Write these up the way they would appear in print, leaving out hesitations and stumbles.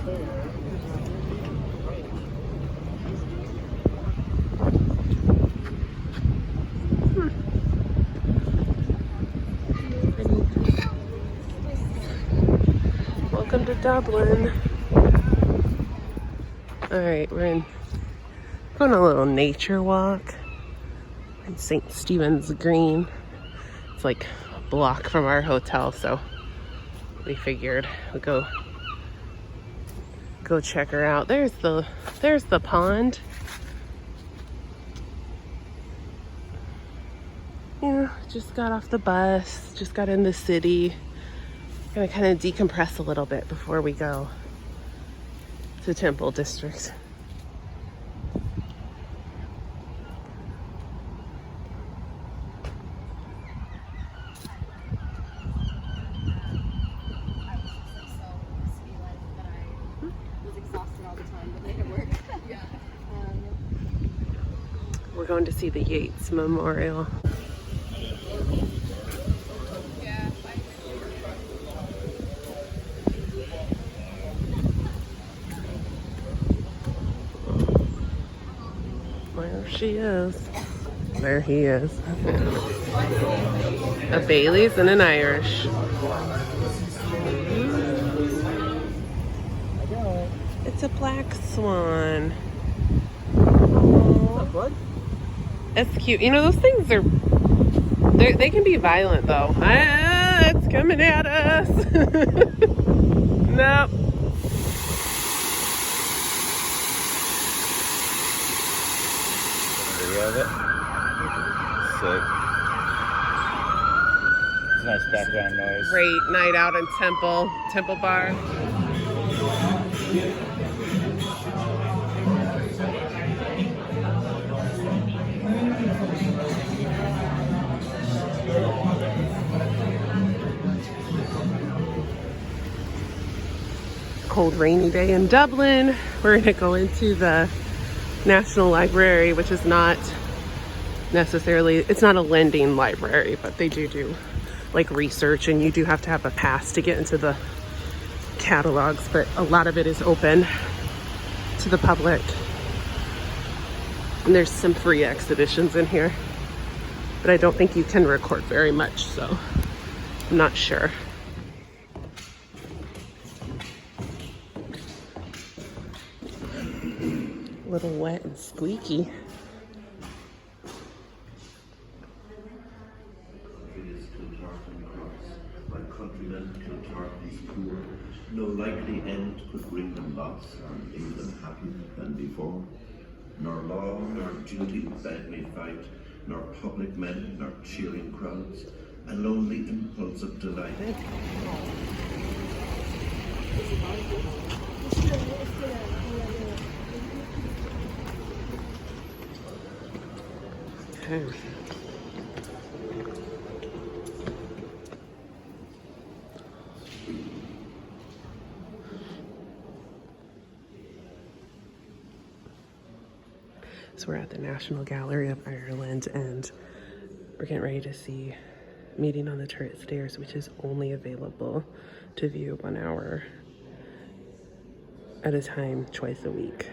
Welcome to Dublin. Alright, we're going on a little nature walk in St. Stephen's Green. It's like a block from our hotel, so we figured we'd go check her out. There's the pond. Yeah, just got off the bus, just got in the city. Gonna kind of decompress a little bit before we go to Temple District. We're going to see the Yates Memorial. There she is. There he is. A Bailey's and an Irish. It's a black swan. Aww. That's cute. You know, those things are, they can be violent though. Ah, it's coming at us. Nope. There you have it. Sick. It's a nice background noise. Great night out in Temple Bar. Cold, rainy day in Dublin. We're gonna go into the National Library, which is not necessarily, it's not a lending library, but they do like research, and you do have to have a pass to get into the catalogs, but a lot of it is open to the public. And there's some free exhibitions in here, but I don't think you can record very much, so I'm not sure. A little wet and squeaky. No likely end could bring them lots, and England happier than before. Nor law, nor duty bade me fight, nor public men, nor cheering crowds, a lonely impulse of delight. Okay. So we're at the National Gallery of Ireland, and we're getting ready to see Meeting on the Turret Stairs, which is only available to view 1 hour at a time, twice a week.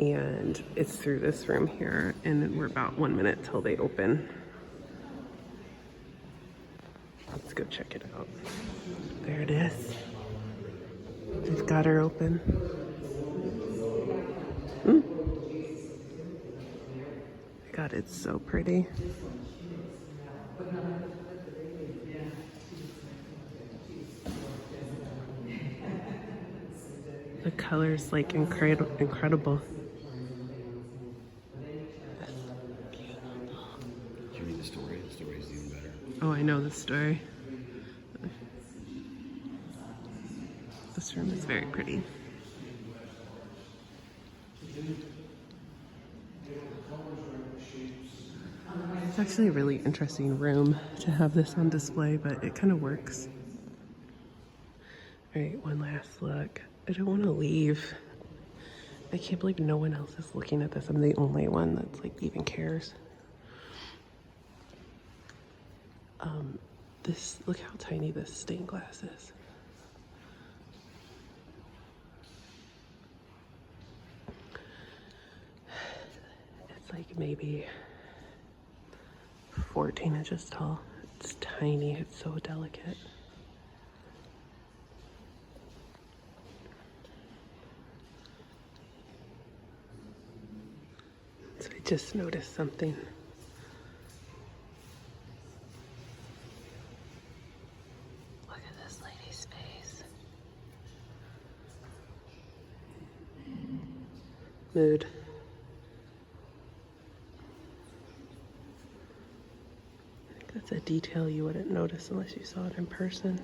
And it's through this room here, and we're about 1 minute till they open. Let's go check it out. There it is. They've got her open. God, it's so pretty. The color's like incredible. Did you read the story? The story's even better. Oh, I know the story. This room is very pretty. It's actually a really interesting room to have this on display, but it kind of works. All right, one last look. I don't want to leave. I can't believe no one else is looking at this. I'm the only one that's like even cares. Look how tiny this stained glass is. maybe 14 inches tall. It's tiny, it's so delicate. So I just noticed something. Look at this lady's face. Mood. I think that's a detail you wouldn't notice unless you saw it in person.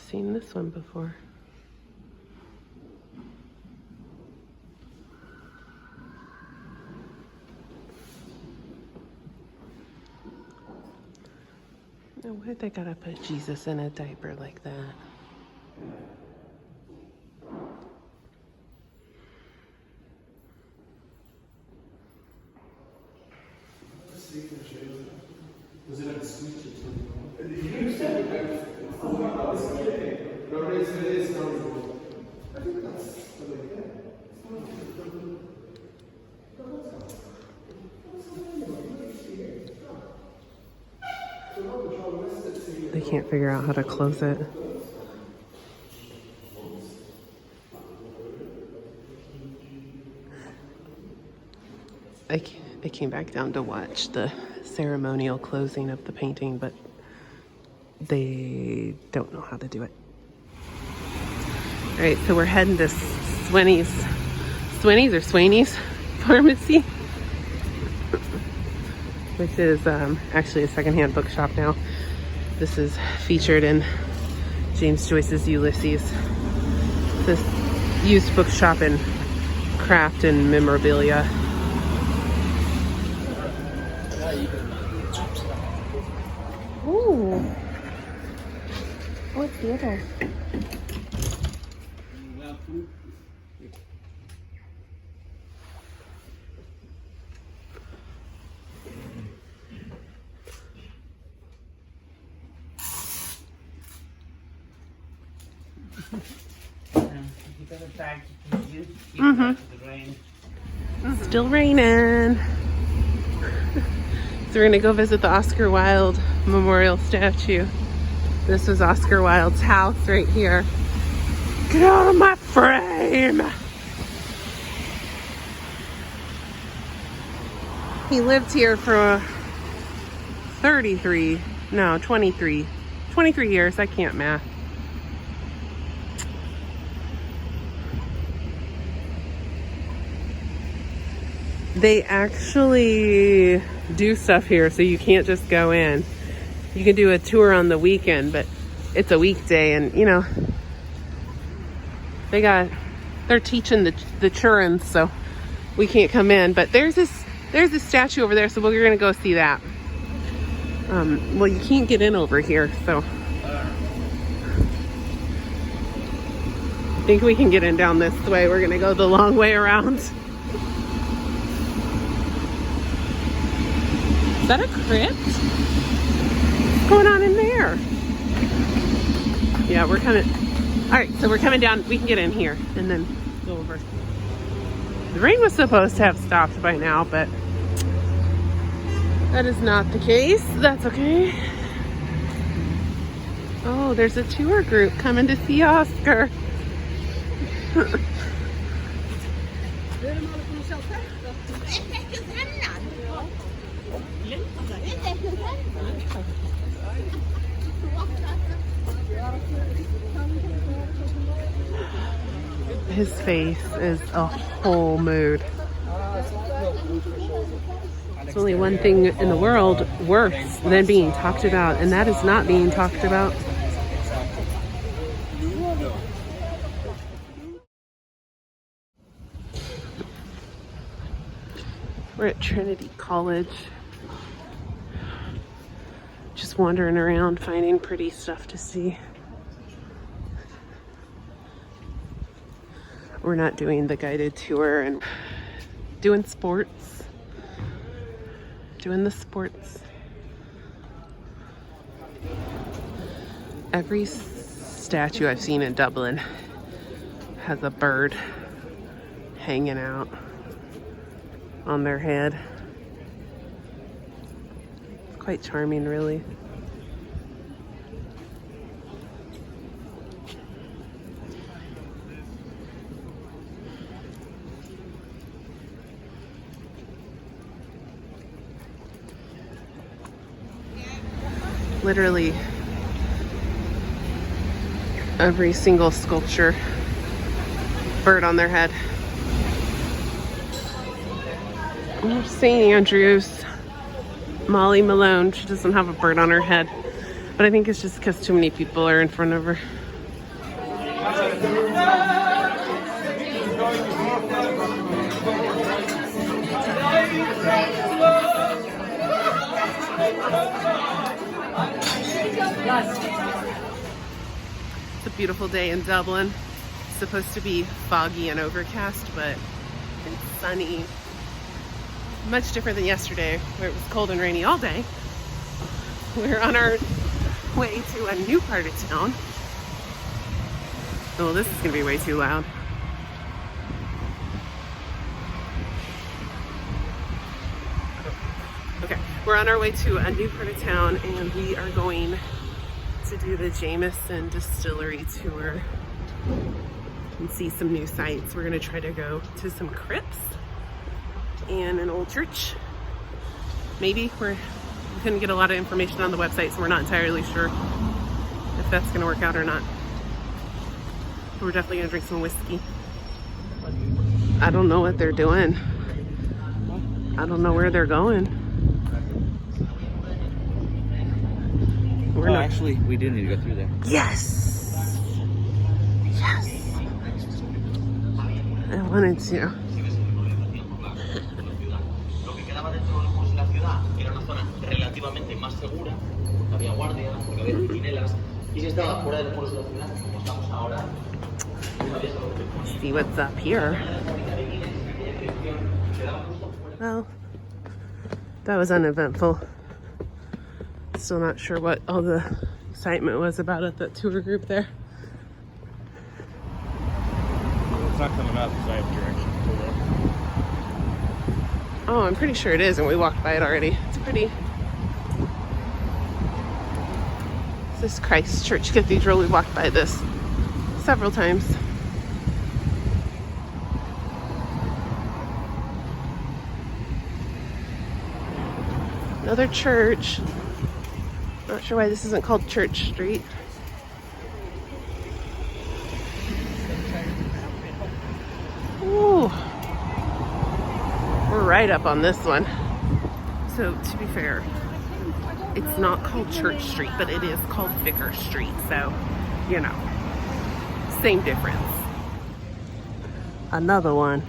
Seen this one before. Now, why'd they gotta put Jesus in a diaper like that? They can't figure out how to close it. I came back down to watch the ceremonial closing of the painting, but they don't know how to do it. All right, so we're heading to Swaney's or Swaney's Pharmacy, which is actually a secondhand bookshop now. This is featured in James Joyce's Ulysses. This used bookshop in craft and memorabilia. Ooh. What's the other? Still raining. So we're gonna go visit the Oscar Wilde Memorial Statue. This was Oscar Wilde's house right here. Get out of my frame! He lived here for 23 years. I can't math. They actually do stuff here, so you can't just go in. You can do a tour on the weekend, but it's a weekday, and you know, they're teaching the children, so we can't come in. But there's this statue over there, so we're gonna go see that. Well, you can't get in over here, so I think we can get in down this way. We're gonna go the long way around. Is that a crypt? What's going on in there? Yeah, we're coming. All right, so we're coming down. We can get in here and then go over. The rain was supposed to have stopped by now, but that is not the case. That's okay. Oh, there's a tour group coming to see Oscar. His face is a whole mood. There's only one thing in the world worse than being talked about, and that is not being talked about. We're at Trinity College. Just wandering around, finding pretty stuff to see. We're not doing the guided tour and doing sports. Doing the sports. Every statue I've seen in Dublin has a bird hanging out on their head. Quite charming, really. Literally every single sculpture, bird on their head. St. Andrews, Molly Malone, she doesn't have a bird on her head, but I think it's just because too many people are in front of her. It's a beautiful day in Dublin. It's supposed to be foggy and overcast, but it's sunny. Much different than yesterday, where it was cold and rainy all day. We're on our way to a new part of town. Oh, this is gonna be way too loud. Okay, we're on our way to a new part of town, and we are going to do the Jameson Distillery tour and see some new sights. We're gonna try to go to some crypts and an old church. Maybe we couldn't get a lot of information on the website, so we're not entirely sure if that's gonna work out or not. But we're definitely gonna drink some whiskey. I don't know what they're doing. I don't know where they're going. Actually, we do need to go through there. Yes! Yes! I wanted to. See what's up here. Well, that was uneventful. Still not sure what all the excitement was about at that tour group there. Well, it's not coming up because I have directions pulled up. Oh, I'm pretty sure it is, and we walked by it already. It's pretty. This Christ Church Cathedral. We walked by this several times. Another church. Not sure why this isn't called Church Street. Ooh. We're right up on this one. So to be fair, it's not called Church Street, but it is called Vicar Street. So, you know, same difference. Another one.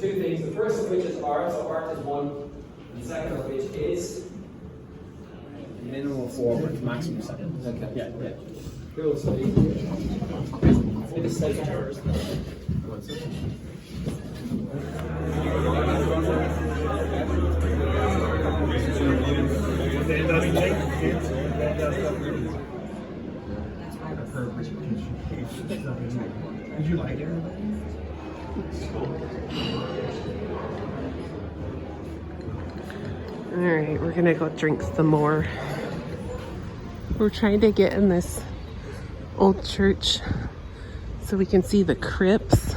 Two things. The first of which is art. So art is one. And the second of which is Minimal forward, maximum second. okay. Yeah. Cool. So it is safe first. Did you like everybody? All right, we're gonna go drink some more. We're trying to get in this old church so we can see the crypts.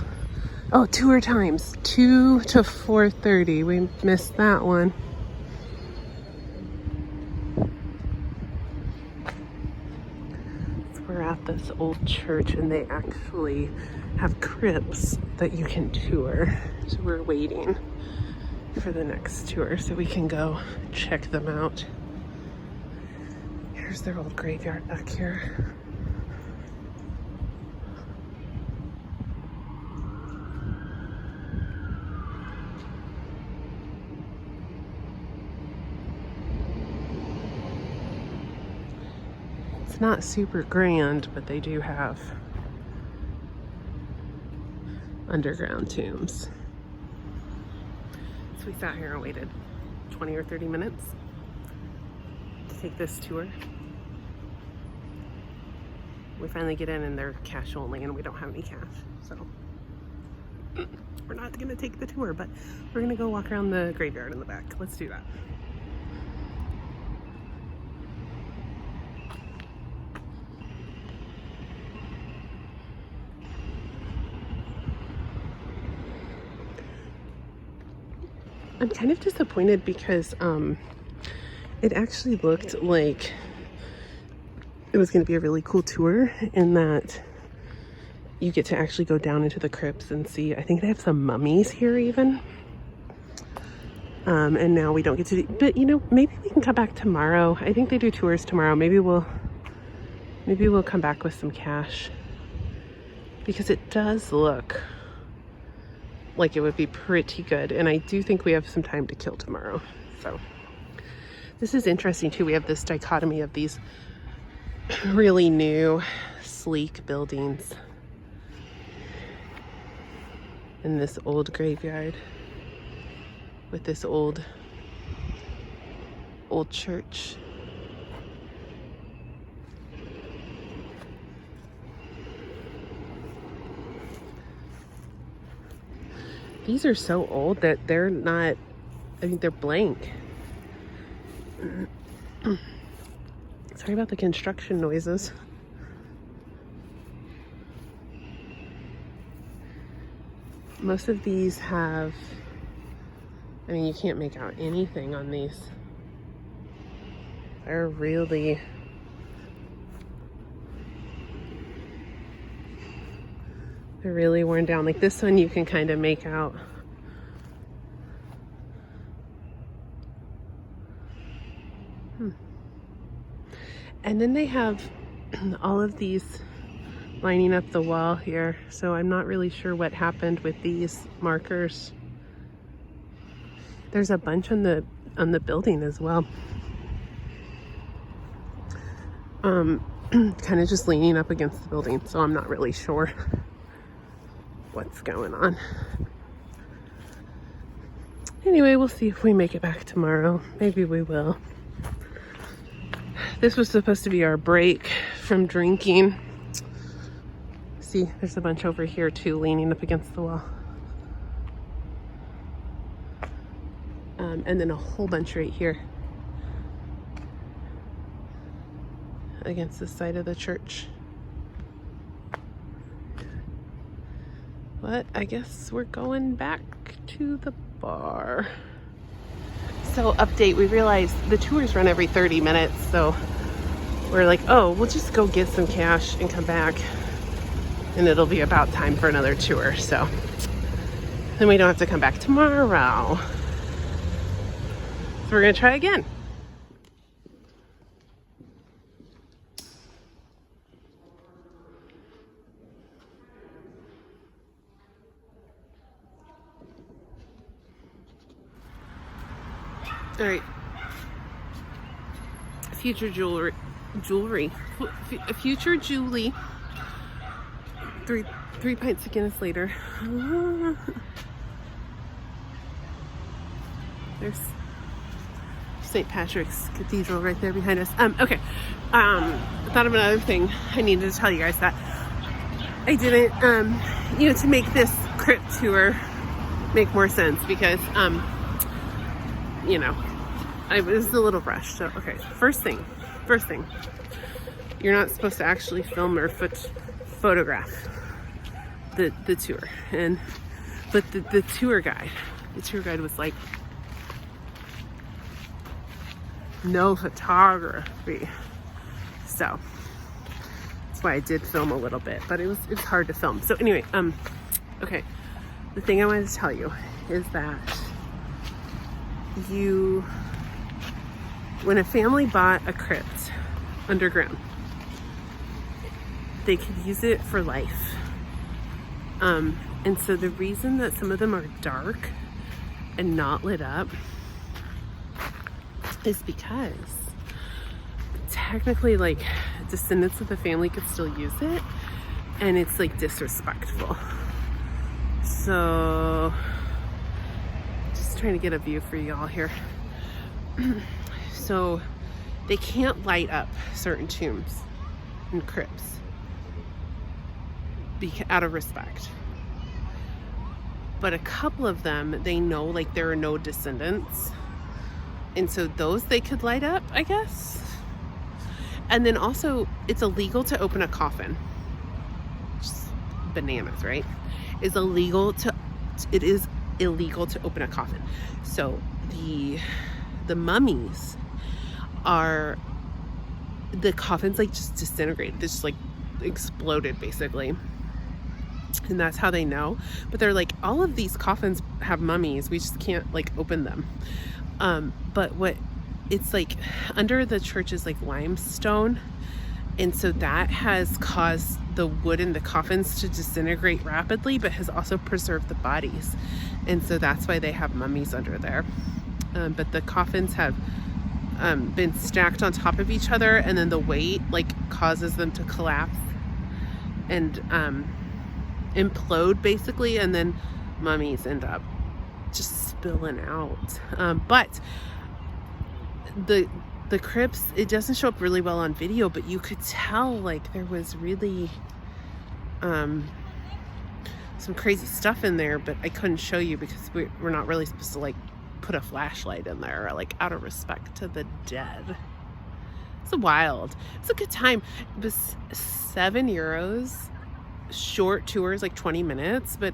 Oh, tour times, 2 to 4:30. We missed that one. So we're at this old church, and they actually have crypts that you can tour. So we're waiting for the next tour so we can go check them out. Here's their old graveyard back here. It's not super grand, but they do have underground tombs. So we sat here and waited 20 or 30 minutes to take this tour. We finally get in and they're cash only and we don't have any cash, so we're not gonna take the tour, but we're gonna go walk around the graveyard in the back. Let's do that. I'm kind of disappointed because it actually looked like it was going to be a really cool tour in that you get to actually go down into the crypts and see. I think they have some mummies here even. And now we don't get to do, but you know, maybe we can come back tomorrow. I think they do tours tomorrow. Maybe we'll come back with some cash, because it does look like it would be pretty good. And I do think we have some time to kill tomorrow. So this is interesting too. We have this dichotomy of these really new, sleek buildings in this old graveyard with this old church. These are so old that they're not, I think they're blank. Sorry about the construction noises. Most of these have, I mean, you can't make out anything on these. They're really worn down. Like this one you can kind of make out. And then they have all of these lining up the wall here. So I'm not really sure what happened with these markers. There's a bunch on the building as well. Kind of just leaning up against the building. So I'm not really sure what's going on. Anyway, we'll see if we make it back tomorrow. Maybe we will. This was supposed to be our break from drinking. See, there's a bunch over here too, leaning up against the wall. And then a whole bunch right here against the side of the church. But I guess we're going back to the bar. So update, we realized the tours run every 30 minutes. So we're like, oh, we'll just go get some cash and come back. And it'll be about time for another tour. So then we don't have to come back tomorrow. So we're gonna try again. All right, future jewelry, future Julie. Three pints of Guinness later. There's St. Patrick's Cathedral right there behind us. Okay. I thought of another thing I needed to tell you guys that I didn't, to make this crypt tour make more sense because, I was a little rushed. So, okay, first thing, you're not supposed to actually film or photograph the tour. But the tour guide was like, no photography. So that's why I did film a little bit, but it's hard to film. So anyway, okay, the thing I wanted to tell you is that when a family bought a crypt underground, they could use it for life. And so the reason that some of them are dark and not lit up is because technically, like, descendants of the family could still use it, and it's like disrespectful. So, just trying to get a view for y'all here. So, they can't light up certain tombs and crypts out of respect. But a couple of them, they know like there are no descendants. And so those they could light up, I guess. And then also, it's illegal to open a coffin. Just bananas, right? It is illegal to open a coffin. So the mummies are, the coffins like just disintegrated. They just like exploded basically. And that's how they know. But they're like, all of these coffins have mummies. We just can't like open them. But what it's like under the church is like limestone. And so that has caused the wood in the coffins to disintegrate rapidly, but has also preserved the bodies. And so that's why they have mummies under there. But the coffins have been stacked on top of each other, and then the weight like causes them to collapse and implode basically, and then mummies end up just spilling out. But the crypts, it doesn't show up really well on video, but you could tell like there was really some crazy stuff in there, but I couldn't show you because we're not really supposed to like put a flashlight in there, like out of respect to the dead. It's wild. It's a good time. It was €7. Short tours, like 20 minutes, but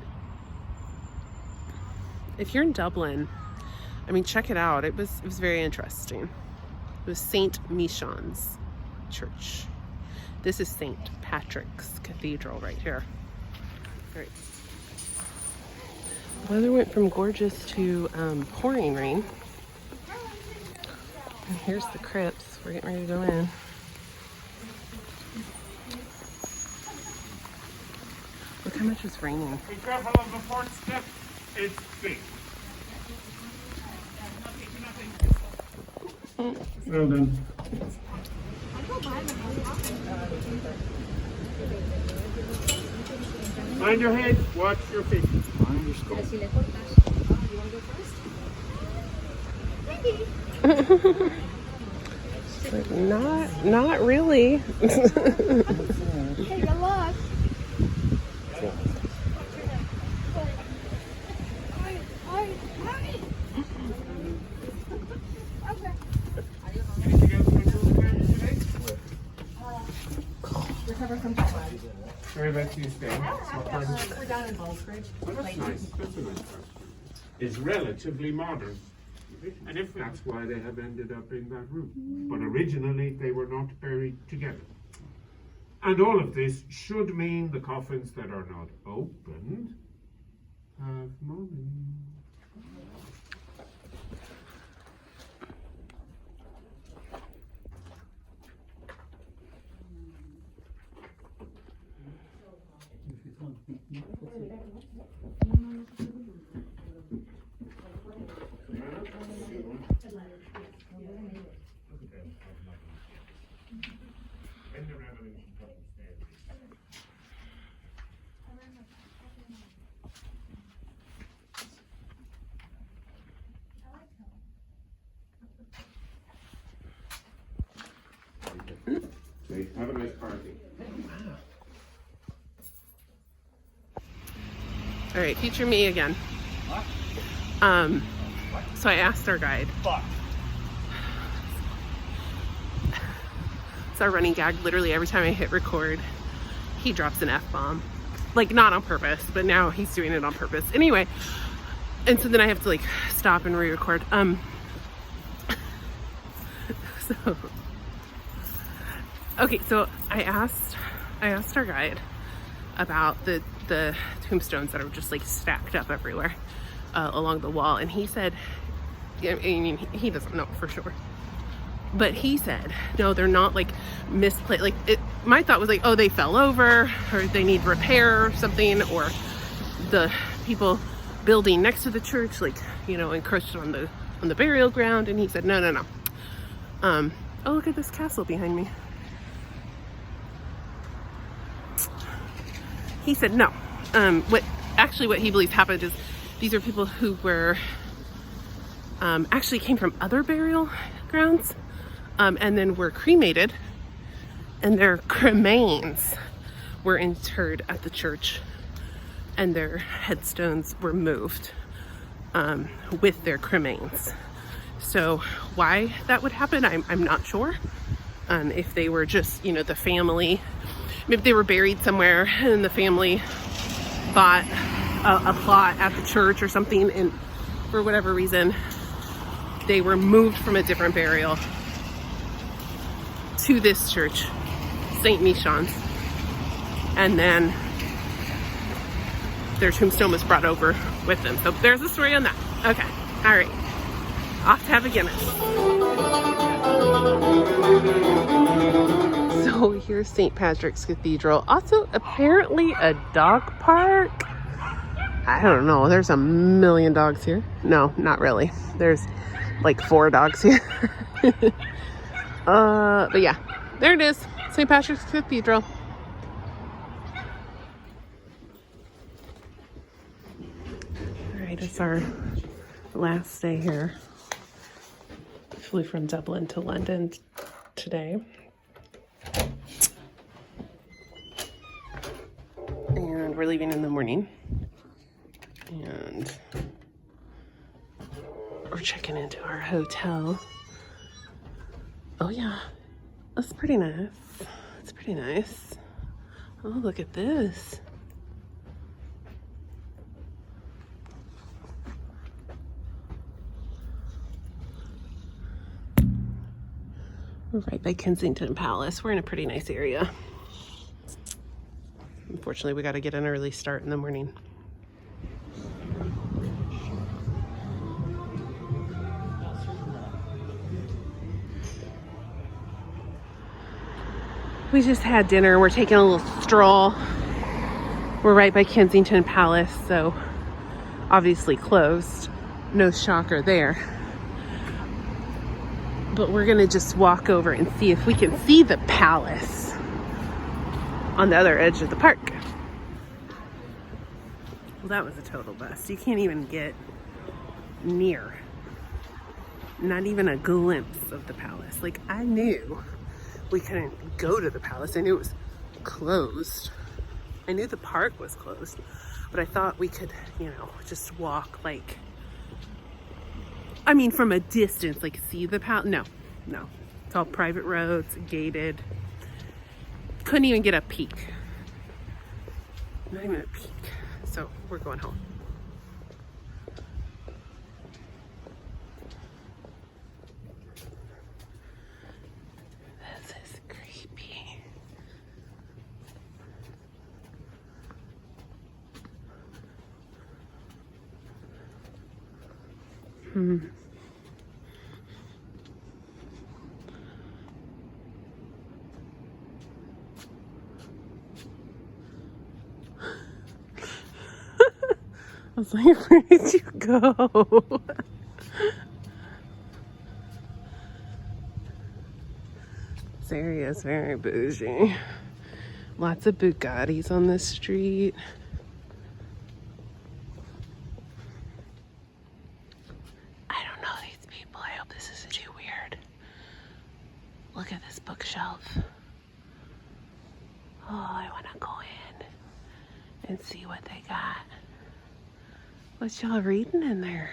if you're in Dublin, I mean, check it out. It was very interesting. It was St. Michan's Church. This is St. Patrick's Cathedral right here. All right. Weather went from gorgeous to pouring rain. And here's the crypts. We're getting ready to go in. Look how much it's raining. Be careful of the fourth step. It's big. Well done. Mind your head, watch your feet. Mind your skull. Like, not really. Hey, good luck. Whereabouts you staying? We're down in Ballsbridge. Well, that's nice. That's a nice house. It's relatively modern. And if that's why they have ended up in that room. But originally they were not buried together. And all of this should mean the coffins that are not opened have money. Have a nice party. All right, feature me again. So I asked our guide. It's our running gag. Literally every time I hit record, he drops an F-bomb. Like, not on purpose, but now he's doing it on purpose. Anyway, and so then I have to like stop and re-record. Okay, so I asked our guide about the tombstones that are just like stacked up everywhere along the wall, and he said, I mean, he doesn't know for sure, but he said no, they're not like misplaced. Like, my thought was like, oh, they fell over or they need repair or something, or the people building next to the church, like, you know, encroached on the burial ground. And he said no. Oh, look at this castle behind me. He said no. What actually what he believes happened is these are people who were actually came from other burial grounds and then were cremated, and their cremains were interred at the church, and their headstones were moved with their cremains. So why that would happen, I'm not sure. If they were just, you know, the family, maybe they were buried somewhere and the family bought a plot at the church or something, and for whatever reason they were moved from a different burial to this church, St. Michon's, and then their tombstone was brought over with them. So there's a story on that. Okay, all right, off to have a Guinness. So here's St. Patrick's Cathedral. Also apparently a dog park. I don't know, there's a million dogs here. No, not really. There's like 4 dogs here. But yeah, there it is, St. Patrick's Cathedral. All right, it's our last day here. Flew from Dublin to London today. And we're leaving in the morning. And we're checking into our hotel. Oh yeah, that's pretty nice. It's pretty nice. Oh, look at this. We're right by Kensington Palace. We're in a pretty nice area. Unfortunately, we got to get an early start in the morning. We just had dinner. We're taking a little stroll. We're right by Kensington Palace, so obviously closed. No shocker there. But we're gonna just walk over and see if we can see the palace on the other edge of the park. Well, that was a total bust. You can't even get near. Not even a glimpse of the palace. Like, I knew we couldn't go to the palace. I knew it was closed. I knew the park was closed, but I thought we could, you know, just walk, like, I mean, from a distance, like, see the palace. No. It's all private roads, gated. Couldn't even get a peek. Not even a peek. So we're going home. This is creepy. I was like, where did you go? This area is very bougie. Lots of Bugattis on this street. I don't know these people. I hope this isn't too weird. Look at this bookshelf. Oh, I want to go in and see what they got. What y'all reading in there?